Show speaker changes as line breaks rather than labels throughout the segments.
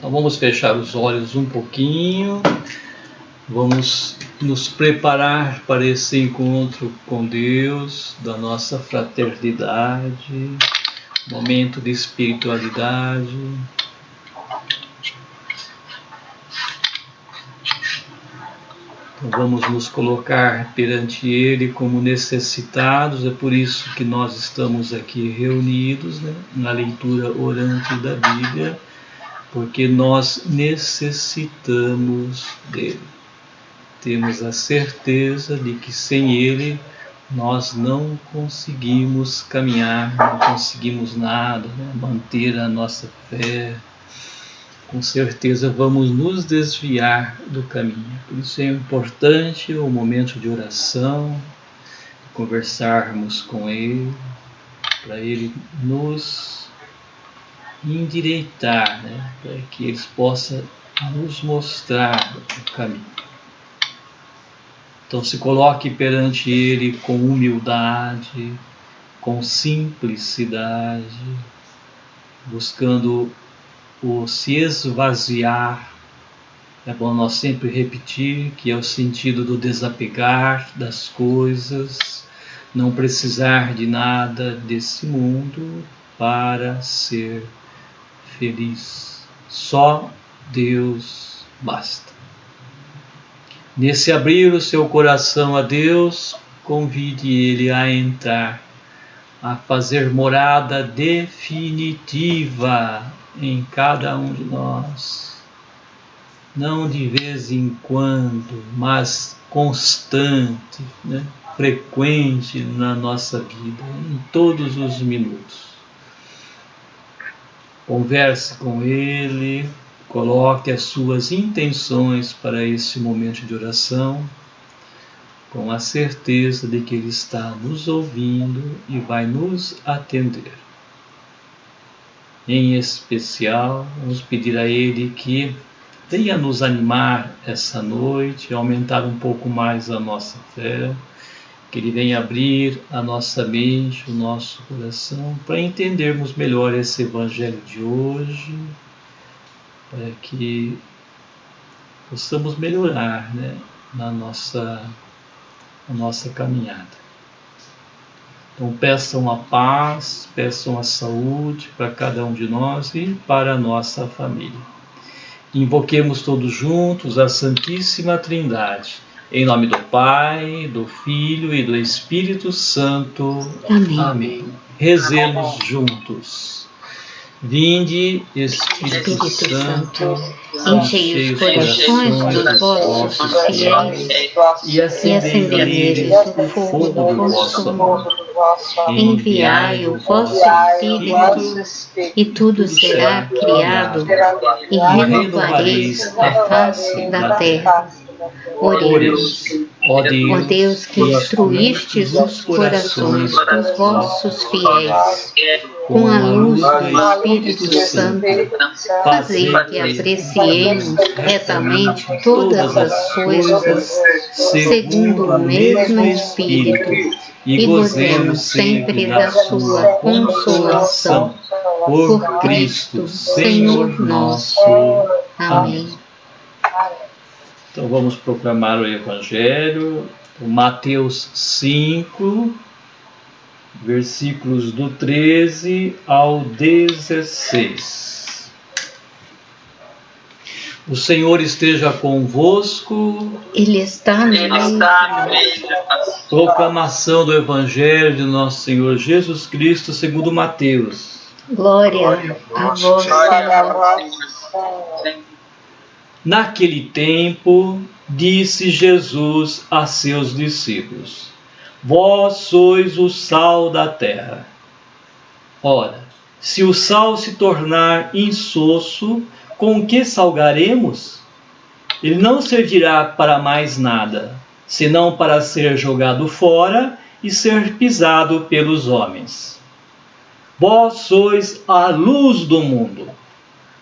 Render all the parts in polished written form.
Então vamos fechar os olhos um pouquinho, vamos nos preparar para esse encontro com Deus, da nossa fraternidade, momento de espiritualidade. Então vamos nos colocar perante Ele como necessitados, é por isso que nós estamos aqui reunidos, né, na leitura orante da Bíblia, porque nós necessitamos dele. Temos a certeza de que sem ele nós não conseguimos caminhar, não conseguimos nada, né? Manter a nossa fé. Com certeza vamos nos desviar do caminho. Por isso é importante o momento de oração, conversarmos com ele, para ele nos endireitar, né? Para que ele possa nos mostrar o caminho. Então se coloque perante ele com humildade, com simplicidade, buscando o se esvaziar. É bom nós sempre repetir que é o sentido do desapegar das coisas, não precisar de nada desse mundo para ser feliz. Só Deus basta. Nesse abrir o seu coração a Deus, convide Ele a entrar, a fazer morada definitiva em cada um de nós. Não de vez em quando, mas constante, né? Frequente na nossa vida, em todos os minutos. Converse com Ele, coloque as suas intenções para esse momento de oração, com a certeza de que Ele está nos ouvindo e vai nos atender. Em especial, vamos pedir a Ele que venha nos animar essa noite, aumentar um pouco mais a nossa fé, que Ele venha abrir a nossa mente, o nosso coração, para entendermos melhor esse Evangelho de hoje, para que possamos melhorar, né, na nossa caminhada. Então peçam a paz, peçam a saúde para cada um de nós e para a nossa família. Invoquemos todos juntos a Santíssima Trindade, em nome do Pai, do Filho e do Espírito Santo.
Amém.
Amém. Rezemos juntos. Vinde, Espírito Santo,
enchei os corações dos vossos fiéis e acendei neles o fogo do vosso amor. Enviai o vosso Espírito, e tudo será criado, e renovareis a face da terra. Oremos. Ó Deus, que instruístes os corações dos vossos fiéis com a luz do Espírito Santo, fazei que apreciemos retamente todas as coisas segundo o mesmo Espírito e gozemos sempre da sua consolação. Por Cristo, Senhor nosso. Amém.
Então vamos proclamar o Evangelho, Mateus 5, versículos do 13 ao 16. O Senhor esteja convosco.
Ele está no meio.
Proclamação do Evangelho de nosso Senhor Jesus Cristo segundo Mateus.
Glória a vós, Senhor.
Naquele tempo, disse Jesus a seus discípulos: Vós sois o sal da terra. Ora, se o sal se tornar insosso, com que salgaremos? Ele não servirá para mais nada, senão para ser jogado fora e ser pisado pelos homens. Vós sois a luz do mundo.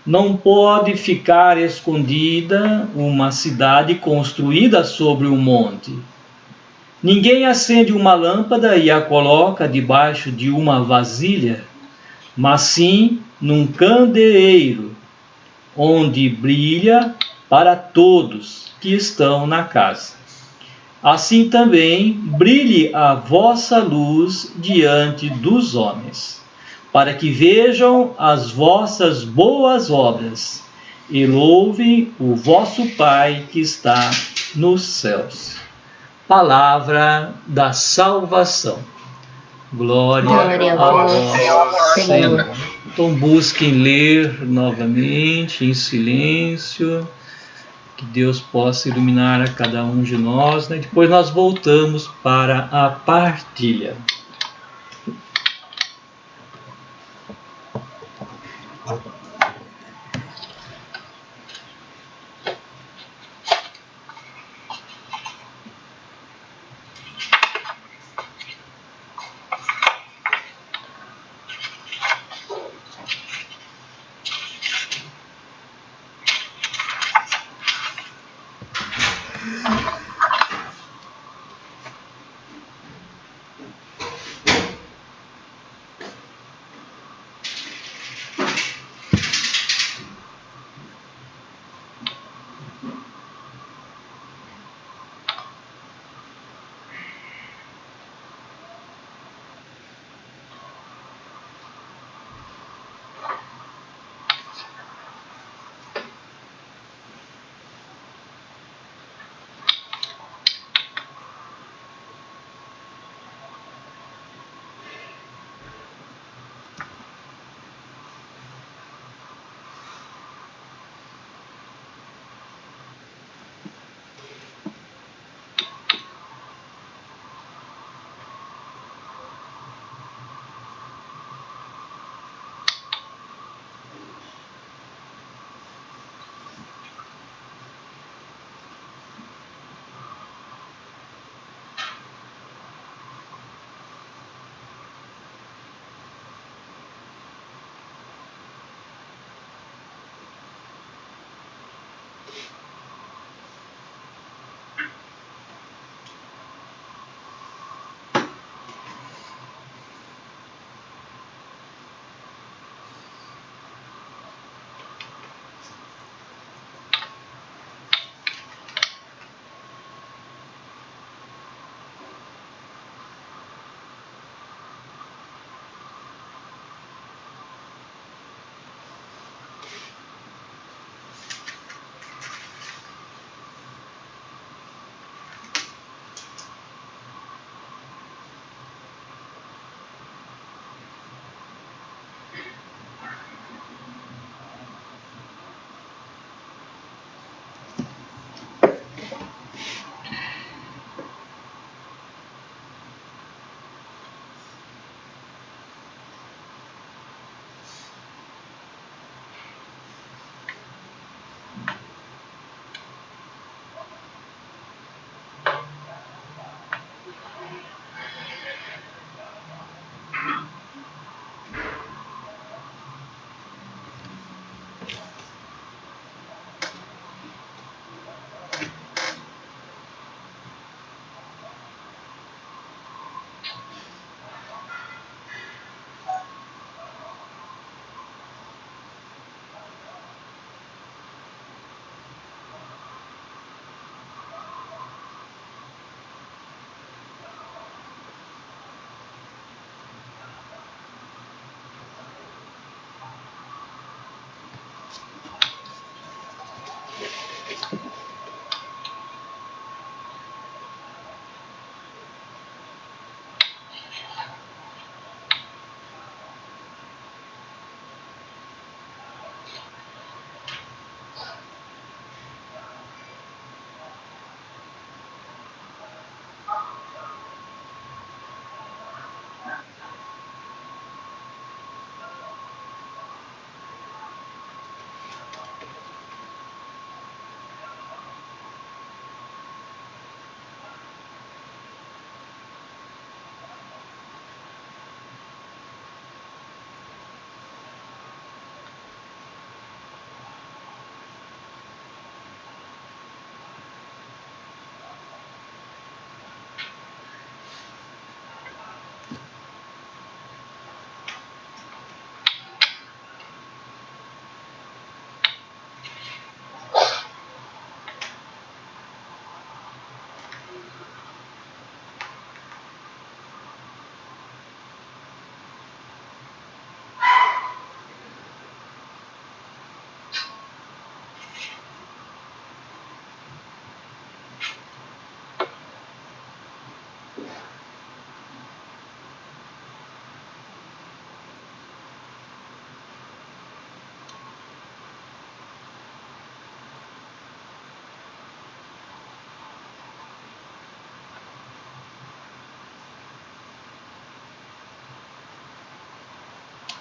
Não pode ficar escondida uma cidade construída sobre um monte. Ninguém acende uma lâmpada e a coloca debaixo de uma vasilha, mas sim num candeeiro, onde brilha para todos que estão na casa. Assim também brilhe a vossa luz diante dos homens, para que vejam as vossas boas obras e louvem o vosso Pai que está nos céus. Palavra da salvação. Glória a vós, Senhor. Então busquem ler novamente em silêncio, que Deus possa iluminar a cada um de nós, né? Depois nós voltamos para a partilha.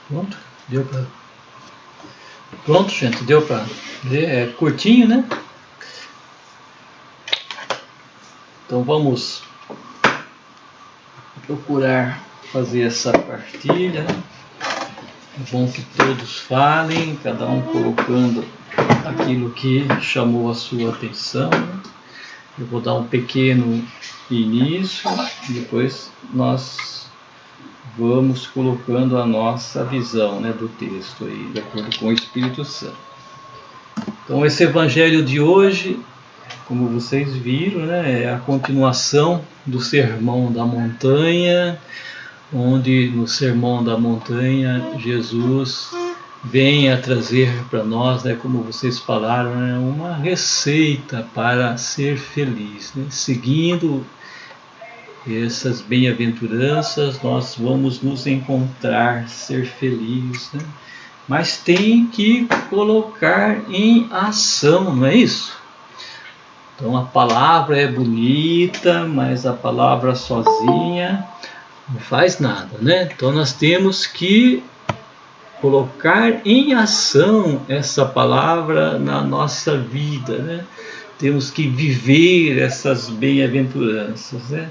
Pronto? Deu para... Pronto, gente, deu para ver? É curtinho, né? Então vamos procurar fazer essa partilha. É bom que todos falem, cada um colocando aquilo que chamou a sua atenção. Eu vou dar um pequeno início, depois nós vamos colocando a nossa visão, né, do texto aí, de acordo com o Espírito Santo. Então esse evangelho de hoje, como vocês viram, né, é a continuação do Sermão da Montanha, onde no Sermão da Montanha Jesus vem a trazer para nós, né, como vocês falaram, né, uma receita para ser feliz, né? Seguindo essas bem-aventuranças, nós vamos nos encontrar, ser felizes, né? Mas tem que colocar em ação, não é isso? Então a palavra é bonita, mas a palavra sozinha não faz nada, né? Então nós temos que colocar em ação essa palavra na nossa vida, né? Temos que viver essas bem-aventuranças, né?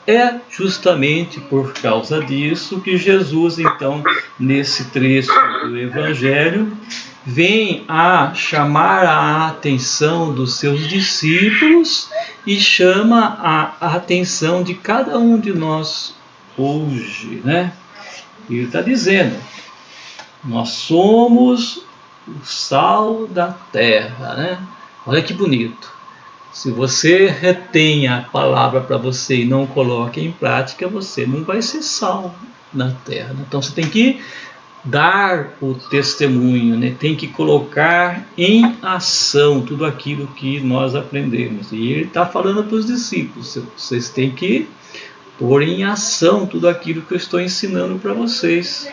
É justamente por causa disso que Jesus, então, nesse trecho do Evangelho, vem a chamar a atenção dos seus discípulos e chama a atenção de cada um de nós hoje, né? Ele está dizendo: nós somos o sal da terra, né? Olha que bonito. Se você retém a palavra para você e não coloca em prática, você não vai ser sal na terra. Então você tem que dar o testemunho, né? Tem que colocar em ação tudo aquilo que nós aprendemos. E ele está falando para os discípulos: vocês têm que pôr em ação tudo aquilo que eu estou ensinando para vocês.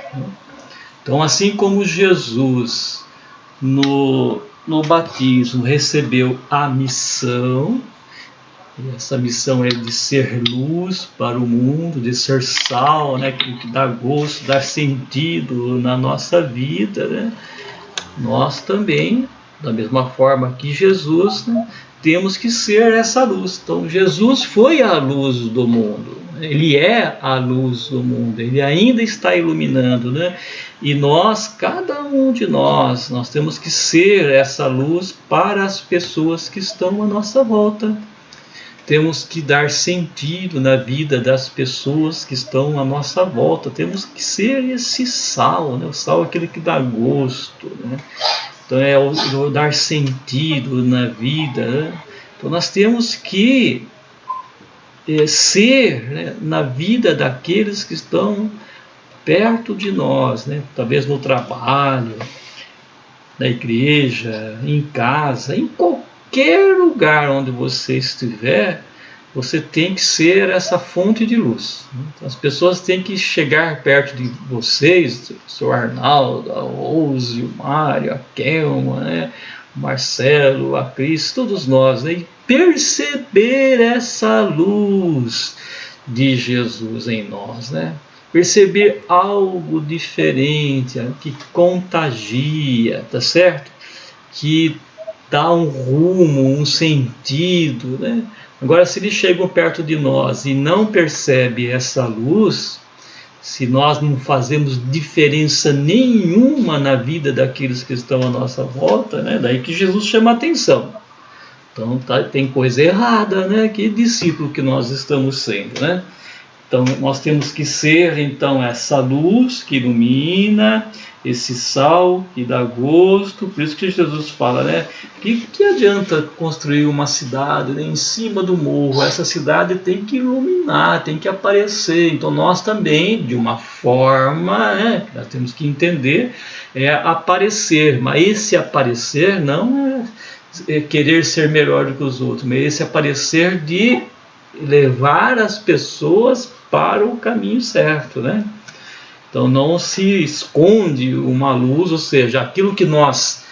Então, assim como Jesus no batismo recebeu a missão, e essa missão é de ser luz para o mundo, de ser sal, né, que dá gosto, dá sentido na nossa vida, né? Nós também, da mesma forma que Jesus, né, temos que ser essa luz. Então Jesus foi a luz do mundo, ele é a luz do mundo, ele ainda está iluminando, né? E nós, cada um de nós temos que ser essa luz para as pessoas que estão à nossa volta. Temos que dar sentido na vida das pessoas que estão à nossa volta. Temos que ser esse sal, né? O sal é aquele que dá gosto, né? Então é o dar sentido na vida, né? Então nós temos que ser, né, na vida daqueles que estão perto de nós, né? Talvez no trabalho, na igreja, em casa, em qualquer lugar onde você estiver, você tem que ser essa fonte de luz. Então, as pessoas têm que chegar perto de vocês, o seu Arnaldo, a Rose, o Mário, a Kelma, né? O Marcelo, a Cris, todos nós, né? E perceber essa luz de Jesus em nós, né? Perceber algo diferente, que contagia, tá certo? Que dá um rumo, um sentido, né? Agora, se eles chegam perto de nós e não percebem essa luz, se nós não fazemos diferença nenhuma na vida daqueles que estão à nossa volta, né? Daí que Jesus chama a atenção. Então tem coisa errada, né? Que discípulo que nós estamos sendo, né? Então nós temos que ser, então, essa luz que ilumina, esse sal que dá gosto. Por isso que Jesus fala, né? Que adianta construir uma cidade, né, em cima do morro? Essa cidade tem que iluminar, tem que aparecer. Então nós também, de uma forma, né, nós temos que entender, é aparecer. Mas esse aparecer não é querer ser melhor do que os outros, mas esse aparecer de levar as pessoas para o caminho certo, né? Então não se esconde uma luz, ou seja, aquilo que nós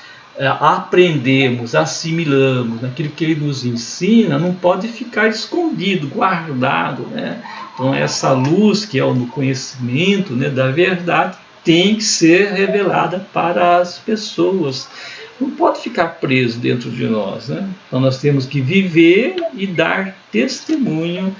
aprendemos, assimilamos, aquilo que ele nos ensina, não pode ficar escondido, guardado, né? Então essa luz que é o conhecimento, né, da verdade tem que ser revelada para as pessoas. Não pode ficar preso dentro de nós, né? Então nós temos que viver e dar testemunho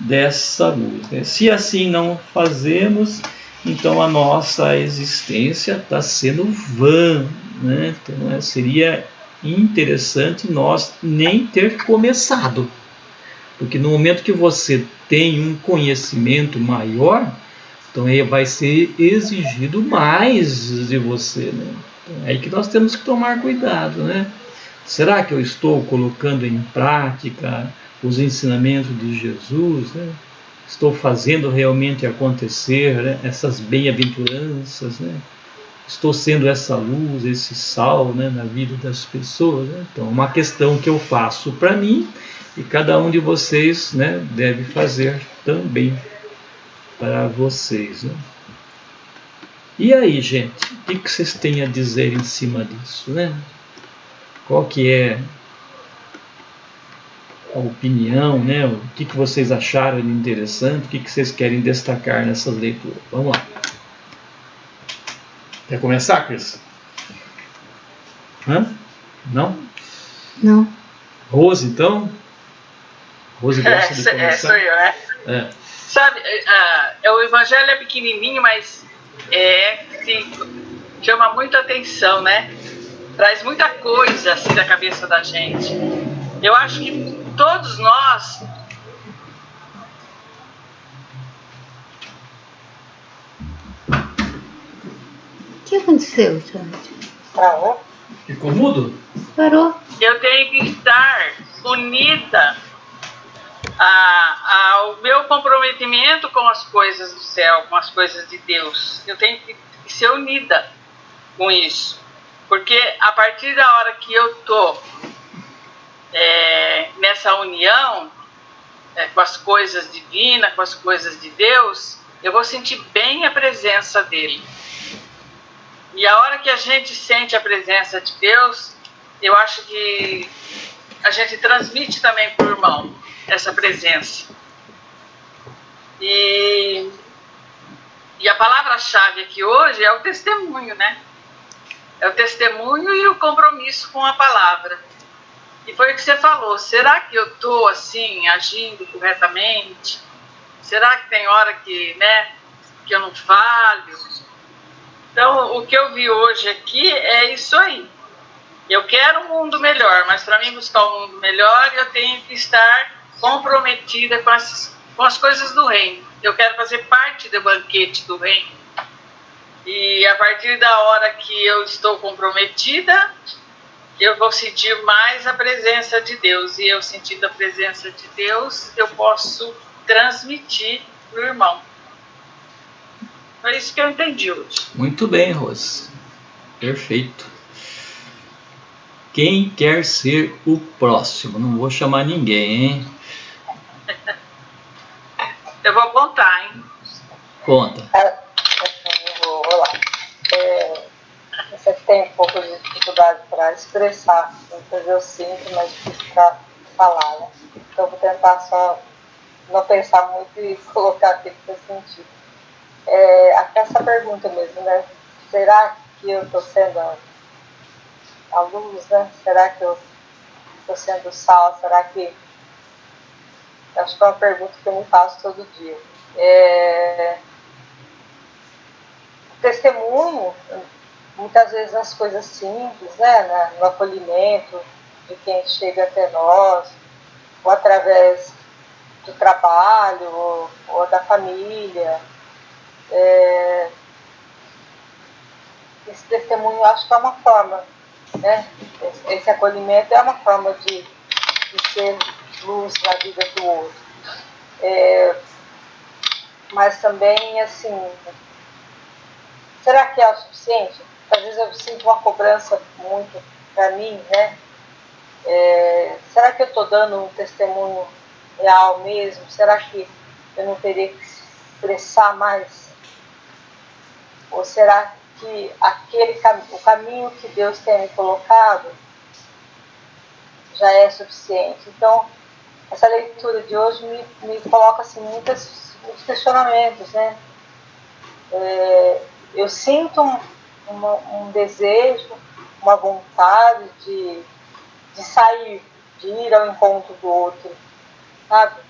dessa luz, né? Se assim não fazemos, então a nossa existência está sendo vã, né? Então seria interessante nós nem ter começado, porque no momento que você tem um conhecimento maior, então aí vai ser exigido mais de você, né? Então, é aí que nós temos que tomar cuidado, né? Será que eu estou colocando em prática os ensinamentos de Jesus, né? Estou fazendo realmente acontecer, né, essas bem-aventuranças, né? Estou sendo essa luz, esse sal, né, na vida das pessoas, né? Então, uma questão que eu faço para mim e cada um de vocês, né, deve fazer também para vocês, né? E aí, gente, o que vocês têm a dizer em cima disso, né? Qual que é a opinião, né? O que vocês acharam de interessante, o que vocês querem destacar nessas leituras? Vamos lá. Quer começar, Cris? Hã? Não?
Não.
Rose, então? Rose gosta de começar?
Sou eu, né?
É.
Sabe, o evangelho é pequenininho, mas chama muita atenção, né? Traz muita coisa assim da cabeça da gente. Eu acho que todos nós
O que aconteceu, Jorge?
Travou?
Ficou mudo?
Parou.
Eu tenho que estar unida ao meu comprometimento com as coisas do céu, com as coisas de Deus. Eu tenho que ser unida com isso. Porque a partir da hora que eu estou nessa união com as coisas divinas, com as coisas de Deus, eu vou sentir bem a presença dele. E a hora que a gente sente a presença de Deus, eu acho que a gente transmite também para o irmão essa presença. E a palavra-chave aqui hoje é o testemunho, né? É o testemunho e o compromisso com a palavra. E foi o que você falou, será que eu estou assim, agindo corretamente? Será que tem hora que, né, que eu não falho? Então, o que eu vi hoje aqui é isso aí. Eu quero um mundo melhor, mas para mim buscar um mundo melhor, eu tenho que estar comprometida com as coisas do reino. Eu quero fazer parte do banquete do reino. E a partir da hora que eu estou comprometida, eu vou sentir mais a presença de Deus. E eu sentindo a presença de Deus, eu posso transmitir para o irmão. É isso que eu entendi hoje.
Muito bem, Rose. Perfeito. Quem quer ser o próximo? Não vou chamar ninguém, hein?
Eu vou contar, hein?
Conta.
Eu vou lá. Você tem um pouco de dificuldade para expressar, muitas eu sinto, mas difícil para falar, né? Então eu vou tentar só não pensar muito e colocar aquilo que eu senti. Essa pergunta mesmo, né? Será que eu estou sendo a luz, né? Será que eu estou sendo o sal? Será que... Acho que é uma pergunta que eu me faço todo dia. O testemunho, muitas vezes nas coisas simples, né? No acolhimento de quem chega até nós, ou através do trabalho, ou da família. Esse testemunho, eu acho que é uma forma, né? Esse acolhimento é uma forma de ser luz na vida do outro. Mas também, assim, será que é o suficiente? Às vezes eu sinto uma cobrança muito para mim, né? Será que eu estou dando um testemunho real mesmo? Será que eu não teria que expressar mais? Ou será que o caminho que Deus tem me colocado já é suficiente? Então, essa leitura de hoje me coloca assim, muitos questionamentos, né? eu sinto um desejo, uma vontade de sair, de ir ao encontro do outro, sabe?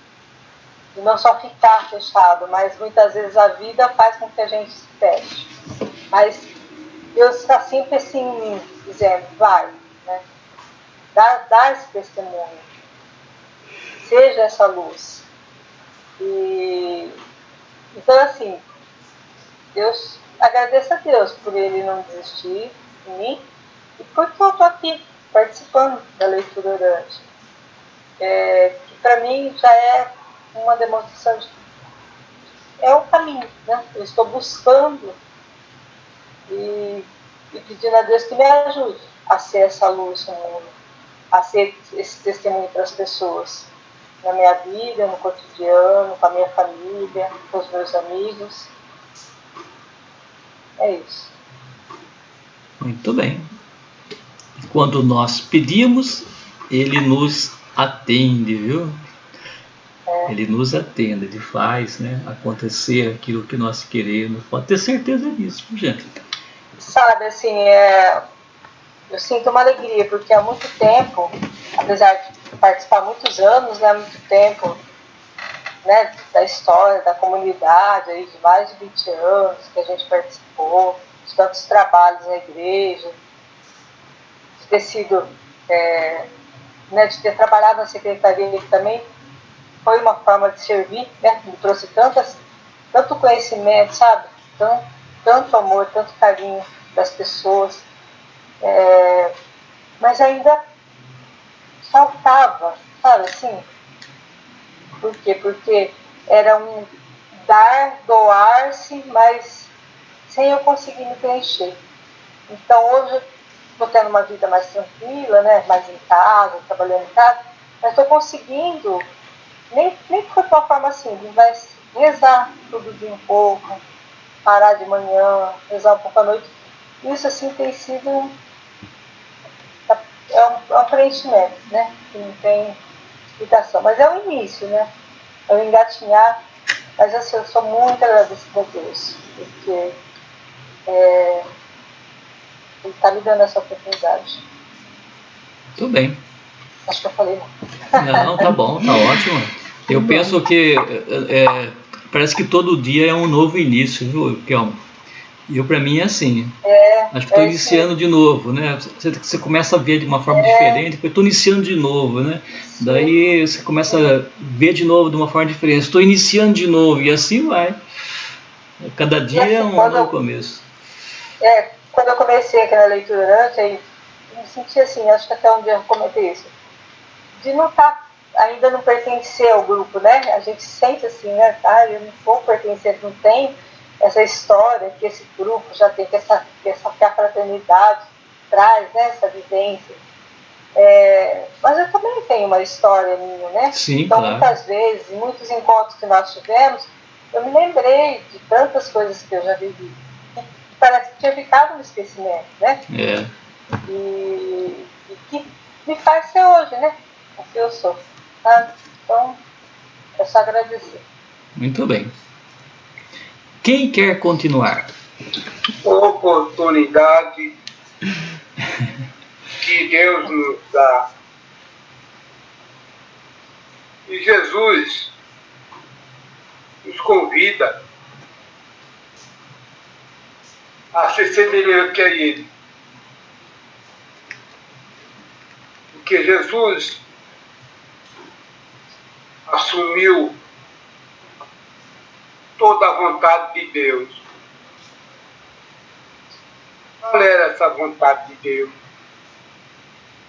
De não só ficar fechado, mas muitas vezes a vida faz com que a gente se feche. Mas Deus está sempre assim, dizendo, vai, né? Dá esse testemunho. Seja essa luz. Então, assim, Deus, agradeço a Deus por Ele não desistir de mim e porque eu estou aqui participando da leitura orante. Que para mim já é uma demonstração de é o caminho, né? Eu estou buscando e pedindo a Deus que me ajude a ser essa luz no mundo, a ser esse testemunho para as pessoas, na minha vida, no cotidiano, com a minha família, com os meus amigos. É isso.
Muito bem. Quando nós pedimos, Ele nos atende, viu? Ele nos atende, Ele faz, né, acontecer aquilo que nós queremos. Pode ter certeza disso, gente.
Sabe, assim, eu sinto uma alegria, porque há muito tempo, apesar de participar há muitos anos, né, há muito tempo, né, da história, da comunidade, aí, de mais de 20 anos que a gente participou, de tantos trabalhos na igreja, de ter sido, né, de ter trabalhado na secretaria, que também foi uma forma de servir, né, me trouxe tanto conhecimento, sabe, tanto amor, tanto carinho das pessoas, mas ainda faltava, sabe, assim. Por quê? Porque era um doar-se, mas sem eu conseguir me preencher. Então hoje eu estou tendo uma vida mais tranquila, né, mais em casa, trabalhando em casa, mas estou conseguindo, nem que foi de uma forma simples, mas rezar todo dia um pouco, parar de manhã, rezar um pouco à noite. Isso assim tem sido um preenchimento, né? Que não tem explicação. Mas é o início, né? É o engatinhar. Mas assim, eu sou muito agradecida a Deus, porque Ele está me dando essa oportunidade.
Tudo bem.
Acho que eu falei não.
Não, tá bom, tá ótimo. Eu penso que parece que todo dia é um novo início, viu, Kelmo? E para mim é assim. Acho que estou iniciando de novo, né? Você começa a ver de uma forma diferente, eu estou iniciando de novo, né? Sim. Daí você começa a ver de novo de uma forma diferente. Estou iniciando de novo e assim vai. Cada dia assim, é um novo começo.
Quando eu comecei aqui na leitura orante, eu me senti assim, acho que até um dia eu comentei isso, de não estar, ainda não pertencer ao grupo, né? A gente sente assim, né? Eu não vou pertencer, não tem essa história que esse grupo já tem, que a fraternidade traz, né? Essa vivência. Mas eu também tenho uma história minha, né?
Sim,
então,
claro.
Muitas vezes, em muitos encontros que nós tivemos, eu me lembrei de tantas coisas que eu já vivi. Parece que tinha ficado no esquecimento, né? E que me faz ser hoje, né? O que eu sou. Tá? Então, é só agradecer.
Muito bem. Quem quer continuar?
Oportunidade que Deus nos dá. E Jesus nos convida a ser semelhante a Ele. Porque Jesus assumiu toda a vontade de Deus. Qual era essa vontade de Deus?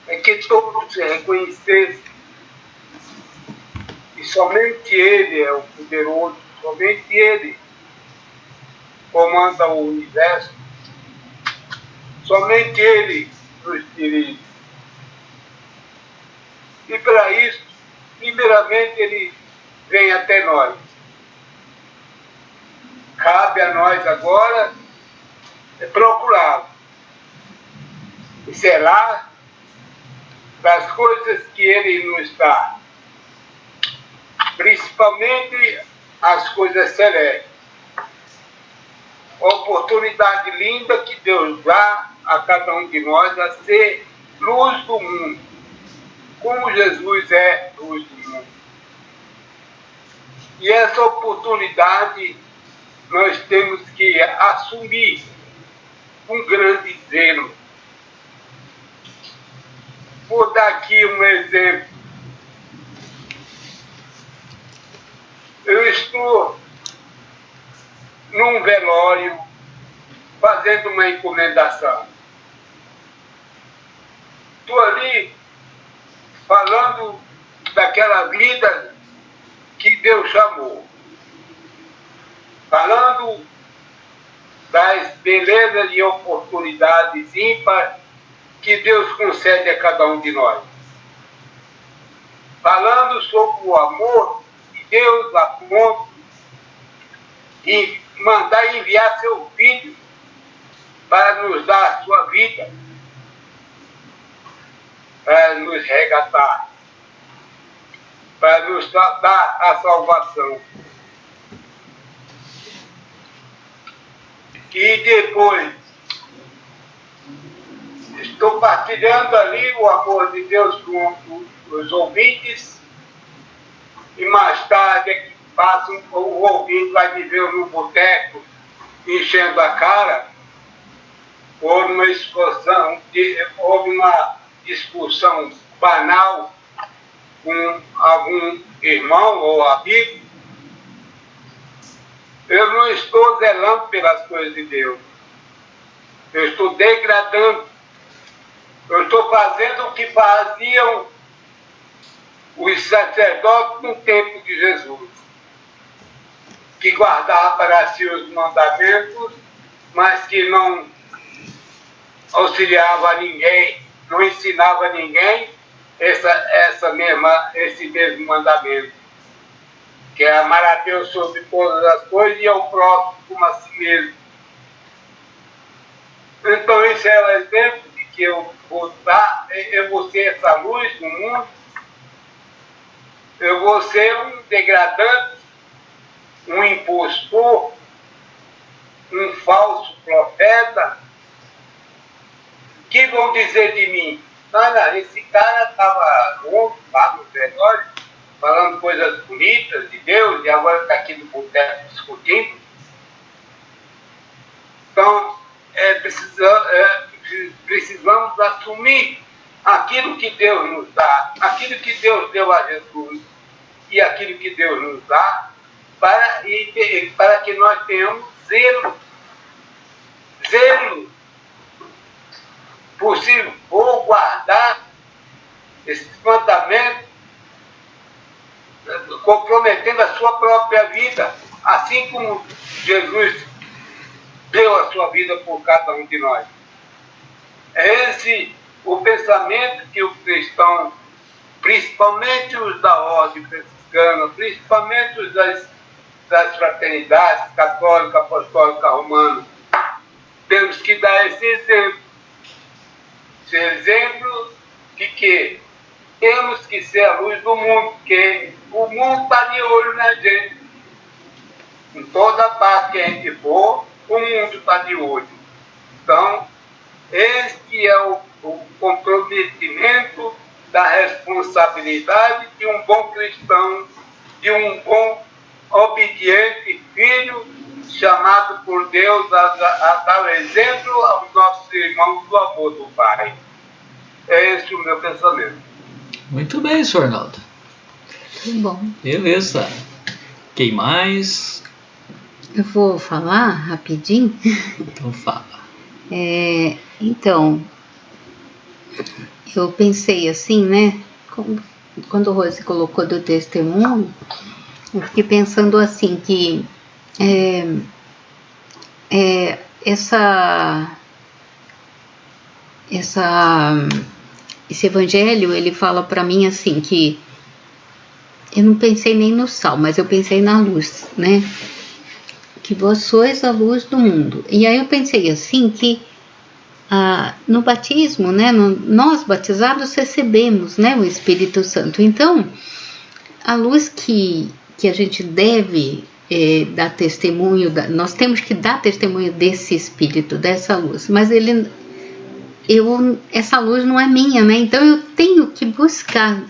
É que todos se reconhecessem que somente Ele é o poderoso, somente Ele comanda o universo, somente Ele nos dirige. E para isso, primeiramente, Ele vem até nós. Cabe a nós agora procurá-lo e zelar das coisas que Ele nos dá, principalmente as coisas celestes, oportunidade linda que Deus dá a cada um de nós a ser luz do mundo, como Jesus é luz do mundo. E essa oportunidade nós temos que assumir com grande zelo. Vou dar aqui um exemplo. Eu estou num velório fazendo uma encomendação. Estou ali falando daquela vida que Deus chamou. Falando das belezas e oportunidades ímpares que Deus concede a cada um de nós. Falando sobre o amor que Deus aponta e mandar enviar seu Filho para nos dar a sua vida, para nos resgatar, para nos dar a salvação. E depois, estou partilhando ali o amor de Deus com os ouvintes, e mais tarde é que o ouvinte vai me ver no boteco enchendo a cara, ou numa exposição, houve uma discussão banal com algum irmão ou amigo. Eu não estou zelando pelas coisas de Deus. Eu estou degradando. Eu estou fazendo o que faziam os sacerdotes no tempo de Jesus, que guardavam para si os mandamentos, mas que não auxiliava a ninguém, não ensinava a ninguém esse mesmo mandamento, que é amar a Deus sobre todas as coisas e ao próximo como a si mesmo. Então esse é o exemplo de que eu vou ser essa luz no mundo, eu vou ser um degradante, um impostor, um falso profeta. Que vão dizer de mim? Olha, esse cara estava louco lá no velório, falando coisas bonitas de Deus, e agora está aqui no boteco discutindo. Então, precisamos assumir aquilo que Deus nos dá, aquilo que Deus deu a Jesus e aquilo que Deus nos dá, para que nós tenhamos zelo possível, ou guardar esses mandamentos, comprometendo a sua própria vida, assim como Jesus deu a sua vida por cada um de nós. É esse o pensamento que o cristão, principalmente os da ordem franciscana, principalmente os das fraternidades católica, apostólica, romana, temos que dar esse exemplo. Esse exemplo de que temos que ser a luz do mundo, porque o mundo está de olho na gente. Em toda parte que a gente for, o mundo está de olho. Então, este é o comprometimento da responsabilidade de um bom cristão, de um bom obediente filho, chamado por Deus a dar o exemplo aos nossos irmãos do amor do Pai. É esse o meu pensamento.
Muito bem, senhor Arnaldo.
Muito bom.
Beleza. Quem mais?
Eu vou falar rapidinho.
Então fala.
Então, eu pensei assim, né? Quando o Rose colocou do testemunho, eu fiquei pensando assim que esse evangelho, ele fala para mim assim que eu não pensei nem no sal, mas eu pensei na luz, né? Que vós sois a luz do mundo. E aí eu pensei assim que no batismo, né? Nós batizados recebemos, né? O Espírito Santo. Então, a luz que a gente deve dar testemunho, nós temos que dar testemunho desse Espírito, dessa luz, mas essa luz não é minha, né? Então eu tenho que buscar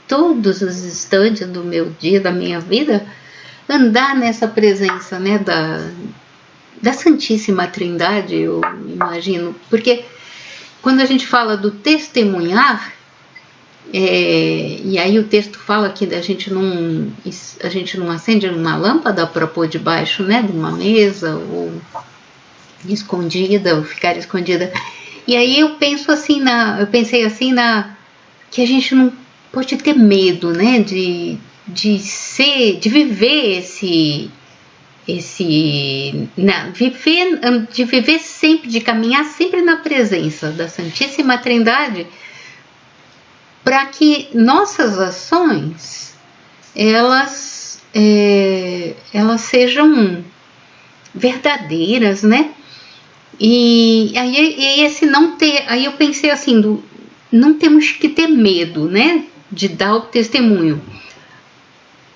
todos os instantes do meu dia, da minha vida, andar nessa presença, né, da Santíssima Trindade, eu imagino, porque quando a gente fala do testemunhar, e aí o texto fala que a gente não acende uma lâmpada para pôr debaixo, né, de uma mesa, ou escondida, ou ficar escondida. E aí eu pensei assim que a gente não pode ter medo, né, de viver de viver sempre, de caminhar sempre na presença da Santíssima Trindade, para que nossas ações elas sejam verdadeiras, né? E aí eu pensei assim, não temos que ter medo, né, de dar o testemunho.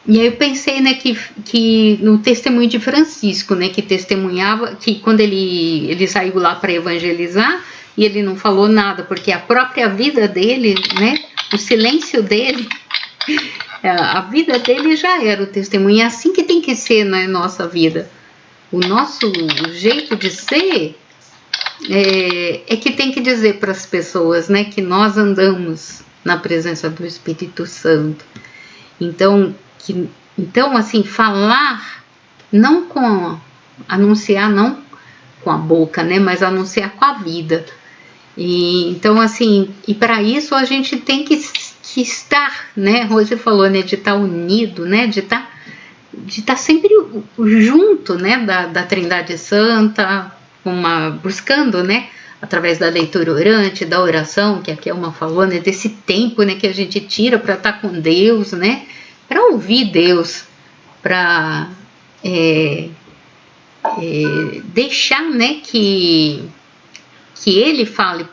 E aí eu pensei, né, que no testemunho de Francisco, né, que testemunhava, que quando ele saiu lá para evangelizar, e ele não falou nada, porque a própria vida dele, né, o silêncio dele, a vida dele já era o testemunho. É assim que tem que ser na nossa vida. O nosso jeito de ser é que tem que dizer para as pessoas, né, que nós andamos na presença do Espírito Santo. Então, assim, falar, anunciar não com a boca, né, mas anunciar com a vida. E então, assim, e para isso a gente tem que estar, né, Rose falou, né, de estar unido, né, de estar sempre junto, né, da Trindade Santa, buscando, né, através da leitura orante, da oração, que a Kelma falou, né, desse tempo, né, que a gente tira para estar com Deus, né, para ouvir Deus, para deixar, né, que Ele fale,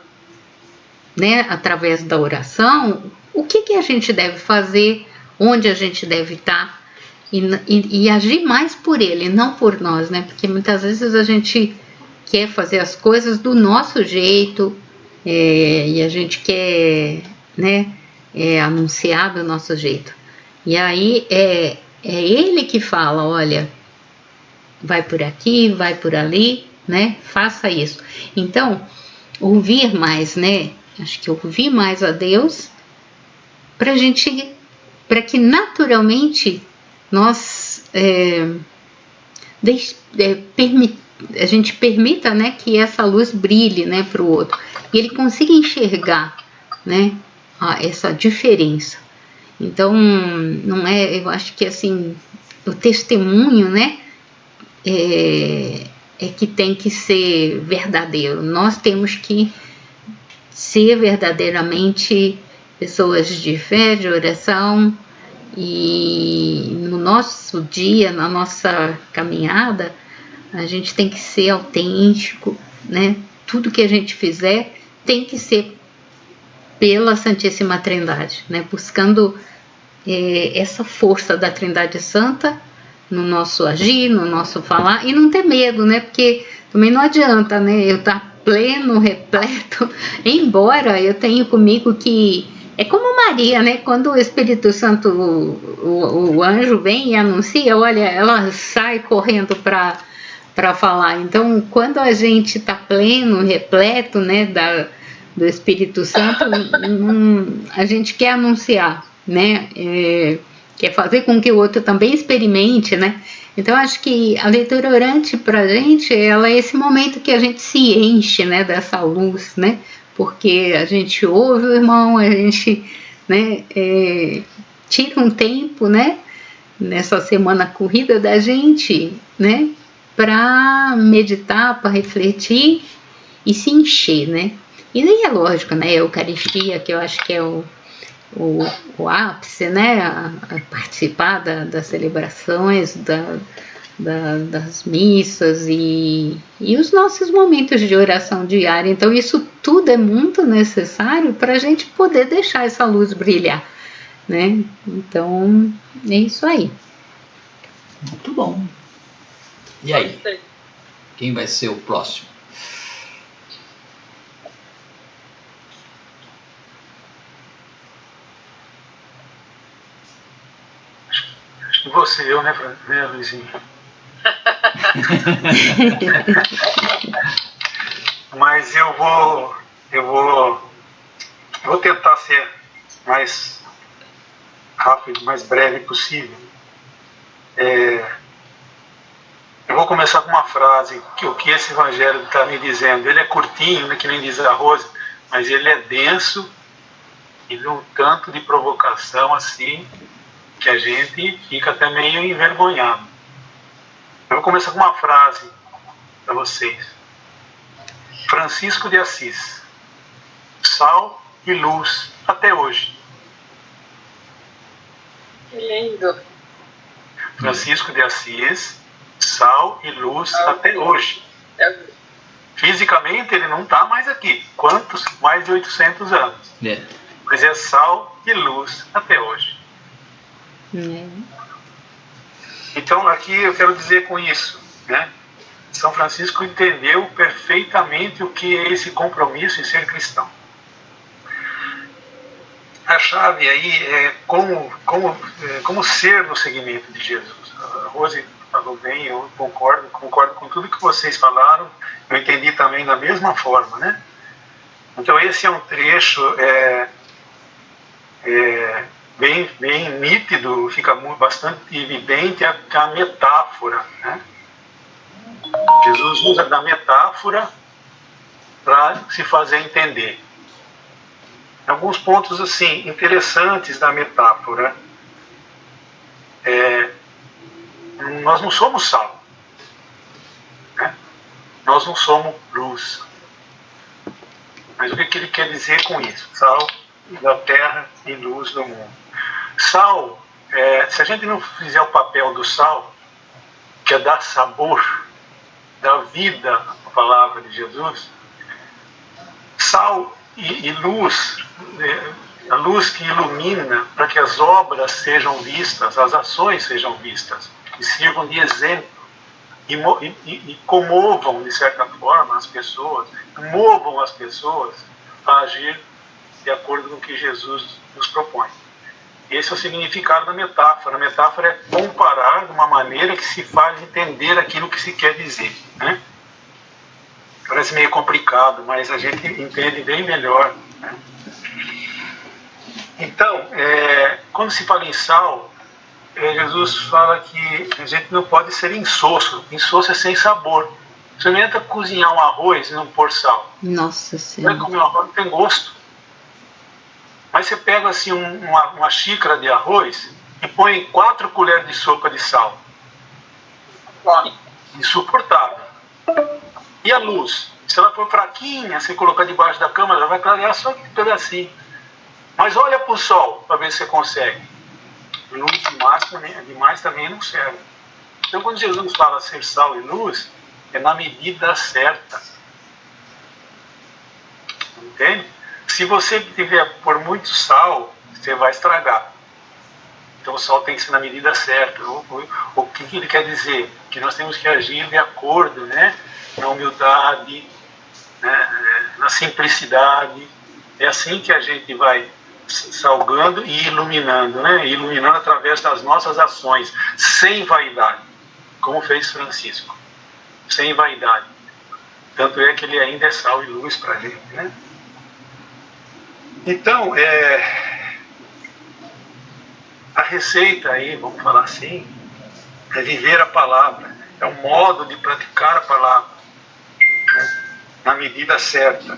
né, através da oração, o que a gente deve fazer, onde a gente deve estar, e agir mais por Ele, não por nós, né, porque muitas vezes a gente quer fazer as coisas do nosso jeito, e a gente quer, né, anunciar do nosso jeito. E aí é Ele que fala, olha, vai por aqui, vai por ali, né, faça isso. Então, ouvir mais, né, acho que ouvir mais a Deus, para que naturalmente nós a gente permita, né, que essa luz brilhe, né, para o outro, e ele consiga enxergar, né, essa diferença. Então, eu acho que assim, o testemunho, né, é que tem que ser verdadeiro. Nós temos que ser verdadeiramente pessoas de fé, de oração, e no nosso dia, na nossa caminhada, a gente tem que ser autêntico, né? Tudo que a gente fizer tem que ser pela Santíssima Trindade, né? Buscando essa força da Trindade Santa no nosso agir, no nosso falar, e não ter medo, né? Porque também não adianta, né, eu estar pleno, repleto, embora eu tenha comigo que é como Maria, né? Quando o Espírito Santo, o anjo vem e anuncia, olha, ela sai correndo para falar. Então, quando a gente está pleno, repleto, né, do Espírito Santo, a gente quer anunciar, né? Quer fazer com que o outro também experimente, né? Então, acho que a leitura orante para a gente, ela é esse momento que a gente se enche, né, dessa luz, né? Porque a gente ouve o irmão, a gente, né, tira um tempo, né, nessa semana corrida da gente, né, para meditar, para refletir e se encher, né? E daí é lógico, né, a Eucaristia, que eu acho que é o ápice, né, a participar das celebrações, das missas e os nossos momentos de oração diária. Então isso tudo é muito necessário para a gente poder deixar essa luz brilhar, né? Então é isso aí.
Muito bom. E aí?
Gostei.
Quem vai ser o próximo?
Acho que você, eu, né, Luizinho? Mas eu vou tentar ser mais rápido, mais breve possível. Eu vou começar com uma frase, que o que esse evangelho está me dizendo. Ele é curtinho, né, que nem diz a Rose, mas ele é denso e de um tanto de provocação assim, que a gente fica até meio envergonhado. Eu vou começar com uma frase para vocês. Francisco de Assis, sal e luz até hoje.
Que lindo.
Francisco de Assis, sal e luz até hoje. Fisicamente ele não está mais aqui. Quantos? Mais de 800 anos. Mas é sal e luz até hoje. Então aqui eu quero dizer com isso, né? São Francisco entendeu perfeitamente o que é esse compromisso em ser cristão. A chave aí é como ser no seguimento de Jesus. A Rose falou bem, eu concordo com tudo que vocês falaram, eu entendi também da mesma forma, né? Então esse é um trecho bem nítido, fica bastante evidente a metáfora, né? Jesus usa da metáfora para se fazer entender. Alguns pontos assim interessantes da metáfora. Nós não somos sal, né? Nós não somos luz. Mas o que ele quer dizer com isso? Sal da terra e luz do mundo. Sal, se a gente não fizer o papel do sal, que é dar sabor, dar vida à palavra de Jesus, sal e luz, a luz que ilumina para que as obras sejam vistas, as ações sejam vistas e sirvam de exemplo e comovam de certa forma as pessoas, movam as pessoas a agir de acordo com o que Jesus nos propõe. Esse é o significado da metáfora. A metáfora é comparar de uma maneira que se faz entender aquilo que se quer dizer, né? Parece meio complicado, mas a gente entende bem melhor, né? Então, quando se fala em sal, Jesus fala que a gente não pode ser insosso. Insosso é sem sabor. Você não entra cozinhar um arroz e não pôr sal.
Nossa Senhora.
Vai comer um arroz, não tem gosto. Mas você pega assim uma xícara de arroz e põe 4 colheres de sopa de sal. Insuportável. E a luz? Se ela for fraquinha, você colocar debaixo da cama, ela vai clarear só um pedacinho. Mas olha para o sol para ver se você consegue. Luz demais também não serve. Então quando Jesus fala ser sal e luz, é na medida certa. Entende? Se você tiver por muito sal, você vai estragar. Então o sal tem que ser na medida certa. O que ele quer dizer? Que nós temos que agir de acordo, né? Na humildade, né? Na simplicidade. É assim que a gente vai salgando e iluminando, né? Iluminando através das nossas ações, sem vaidade, como fez Francisco. Sem vaidade. Tanto é que ele ainda é sal e luz para a gente, né? Então, a receita aí, vamos falar assim, é viver a palavra. É um modo de praticar a palavra, né? Na medida certa.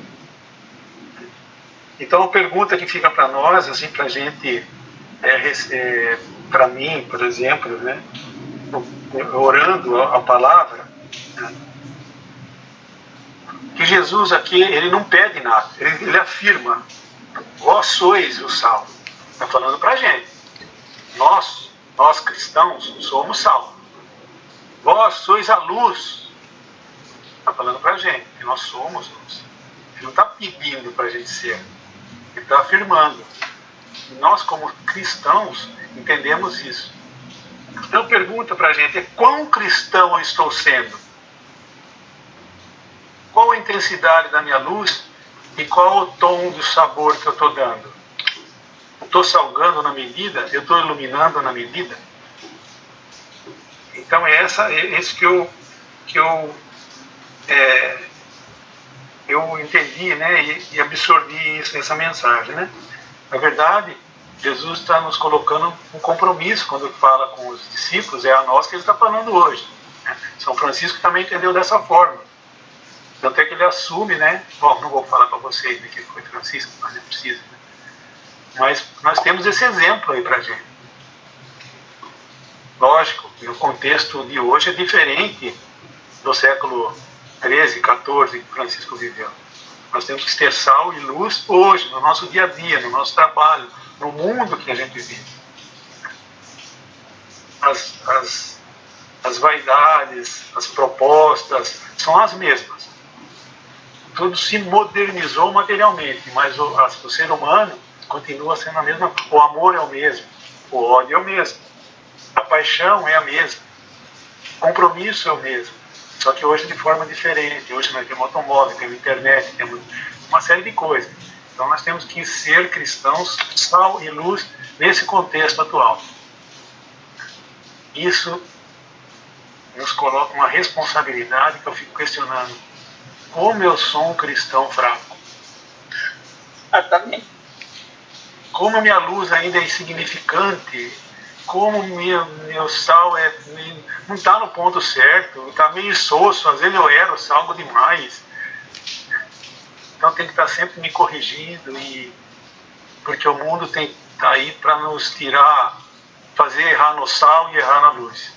Então, a pergunta que fica para nós, assim, para a gente, para mim, por exemplo, né, orando a palavra, né, que Jesus aqui, ele não pede nada, ele afirma: vós sois o sal. Está falando para a gente. Nós cristãos, somos sal. Vós sois a luz. Está falando para a gente que nós somos luz. Ele não está pedindo para a gente ser. Ele está afirmando. Nós, como cristãos, entendemos isso. Então pergunta para a gente, quão cristão eu estou sendo? Qual a intensidade da minha luz e qual o tom do sabor que eu estou dando? Estou salgando na medida? Eu estou iluminando na medida? Então é esse que eu entendi, né, e absorvi essa mensagem, né? Na verdade, Jesus está nos colocando um compromisso quando fala com os discípulos, é a nós que ele está falando hoje, né? São Francisco também entendeu dessa forma. Tanto é que ele assume, né? Bom, não vou falar para vocês de que foi Francisco, mas não precisa, né? Mas nós temos esse exemplo aí para a gente. Lógico, no contexto de hoje é diferente do século 13, 14 que Francisco viveu. Nós temos que ter sal e luz hoje, no nosso dia a dia, no nosso trabalho, no mundo que a gente vive. As vaidades, as propostas são as mesmas. Tudo se modernizou materialmente, mas o ser humano continua sendo a mesma. O amor é o mesmo, o ódio é o mesmo, a paixão é a mesma, o compromisso é o mesmo, só que hoje de forma diferente. Hoje nós temos automóvel, temos internet, temos uma série de coisas. Então nós temos que ser cristãos, sal e luz nesse contexto atual. Isso nos coloca uma responsabilidade que eu fico questionando. Como eu sou um cristão fraco?
Também.
Como a minha luz ainda é insignificante? Como meu sal não está no ponto certo? Está meio insosso, às vezes eu erro, salgo demais. Então tem que estar sempre me corrigindo, porque o mundo está aí para nos tirar, fazer errar no sal e errar na luz.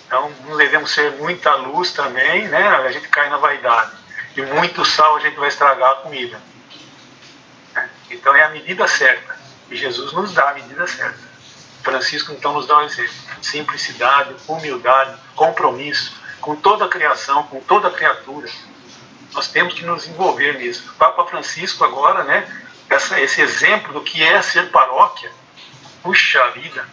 Então não devemos ser muita luz também, né? A gente cai na vaidade. E muito sal a gente vai estragar a comida. Então é a medida certa. E Jesus nos dá a medida certa. Francisco então nos dá um exemplo. Simplicidade, humildade, compromisso com toda a criação, com toda a criatura. Nós temos que nos envolver nisso. O Papa Francisco agora, né? Esse exemplo do que é ser paróquia. Puxa vida,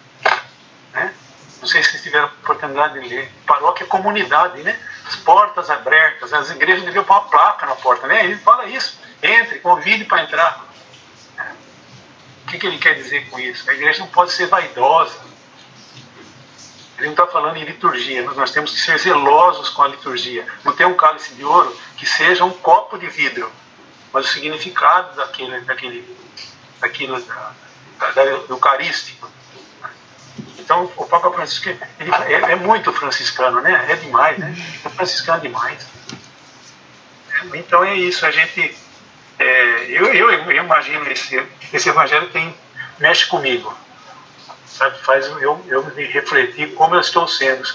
né? Não sei se vocês tiveram a oportunidade de ler. Paróquia é comunidade, né? As portas abertas, as igrejas deviam pôr uma placa na porta, né? Ele fala isso. Entre, convide para entrar. O que ele quer dizer com isso? A igreja não pode ser vaidosa. Ele não está falando em liturgia, mas nós temos que ser zelosos com a liturgia. Não tem um cálice de ouro que seja um copo de vidro, mas o significado daquilo eucarístico. Então, o Papa Francisco ele é muito franciscano, né? É demais, né? É franciscano demais. Então é isso, a gente... eu imagino esse evangelho mexe comigo, sabe? Faz eu me refletir como eu estou sendo,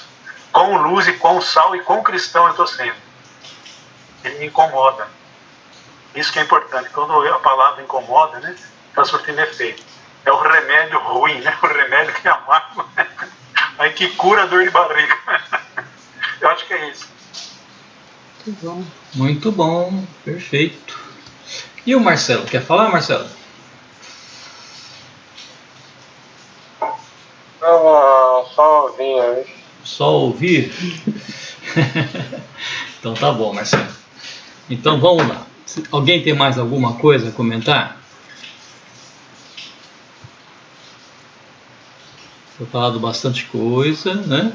com luz e com sal e com cristão eu estou sendo. Ele me incomoda. Isso que é importante. Quando a palavra incomoda, né, está surtindo efeito. É o remédio ruim, né? O remédio que é amargo, aí que cura a dor de barriga. Eu acho que é isso.
Muito bom.
Muito bom, perfeito. E o Marcelo, quer falar, Marcelo?
Não, só ouvir.
Só ouvir? Então tá bom, Marcelo. Então vamos lá. Alguém tem mais alguma coisa a comentar? Foi falado bastante coisa, né?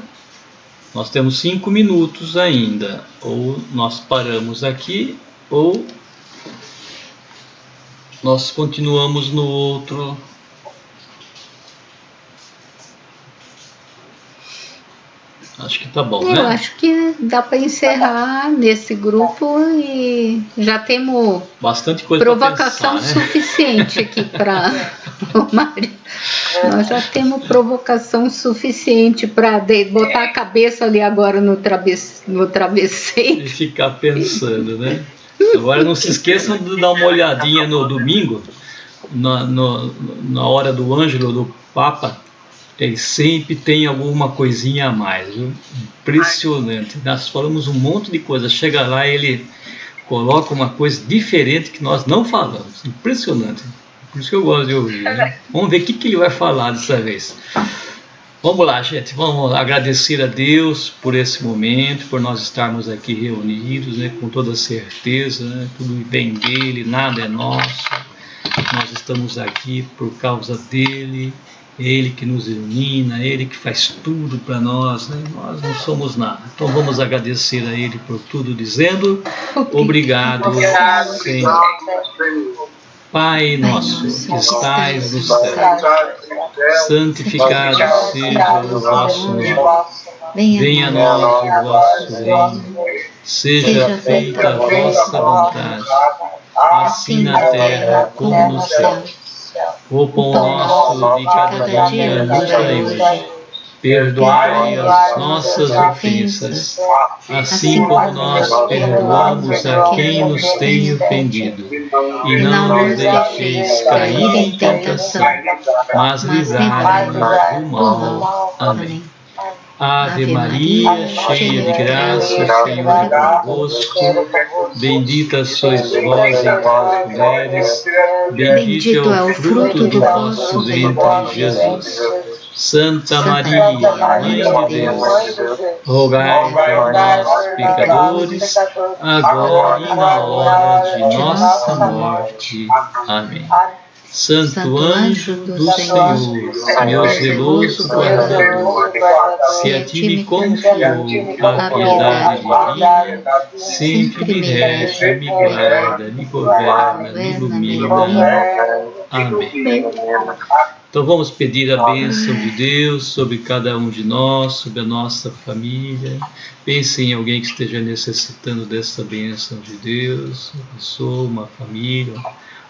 Nós temos 5 minutos ainda. Ou nós paramos aqui, ou nós continuamos no outro. Acho que tá bom, né?
Eu acho que dá para encerrar nesse grupo e já temos
bastante coisa
provocação
pra pensar, né?
suficiente aqui para o Mário. Nós já temos provocação suficiente para botar a cabeça ali agora no travesseiro.
E ficar pensando, né? Agora não se esqueçam de dar uma olhadinha no domingo, na hora do Ângelo, do Papa. Ele sempre tem alguma coisinha a mais, viu? Impressionante. Nós falamos um monte de coisa. Chega lá e ele coloca uma coisa diferente que nós não falamos. Impressionante. Por isso que eu gosto de ouvir, né? Vamos ver o que ele vai falar dessa vez. Vamos lá, gente, vamos agradecer a Deus por esse momento, por nós estarmos aqui reunidos, né, com toda certeza, né, tudo vem dele, nada é nosso, nós estamos aqui por causa dele, ele que nos ilumina, ele que faz tudo para nós, né, nós não somos nada. Então vamos agradecer a ele por tudo, dizendo obrigado, Senhor. Pai nosso, que estais no céu, santificado seja o vosso nome. Venha a nós o vosso reino. Seja feita a vossa vontade, assim na terra como no céu. O pão nosso de cada dia nos dai hoje. Perdoai as nossas ofensas, assim como nós perdoamos a quem nos tem ofendido. E não nos deixeis cair em tentação, mas livrai-nos do mal. Amém. Ave Maria, cheia de graça, o Senhor é convosco. Bendita sois vós entre as mulheres, bendito é o fruto do vosso ventre, Jesus. Santa Maria, Mãe de Deus, rogai por nós, pecadores, agora e na hora de nossa morte. Amém. Santo anjo do Senhor, meu zeloso guardador, se a ti me confiou a piedade divina, sempre me rege, me guarda, me governa, me ilumina. Amém. Então vamos pedir a bênção de Deus sobre cada um de nós, sobre a nossa família. Pense em alguém que esteja necessitando dessa bênção de Deus, uma pessoa, uma família,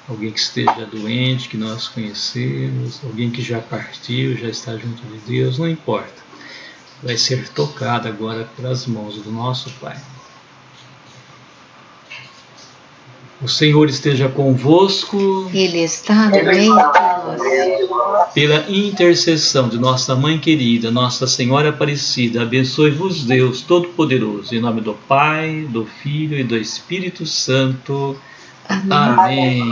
alguém que esteja doente, que nós conhecemos, alguém que já partiu, já está junto de Deus, não importa. Vai ser tocado agora pelas mãos do nosso Pai. O Senhor esteja convosco.
Ele está no meio de nós.
Pela intercessão de nossa Mãe querida, Nossa Senhora Aparecida, abençoe-vos Deus Todo-Poderoso, em nome do Pai, do Filho e do Espírito Santo. Amém.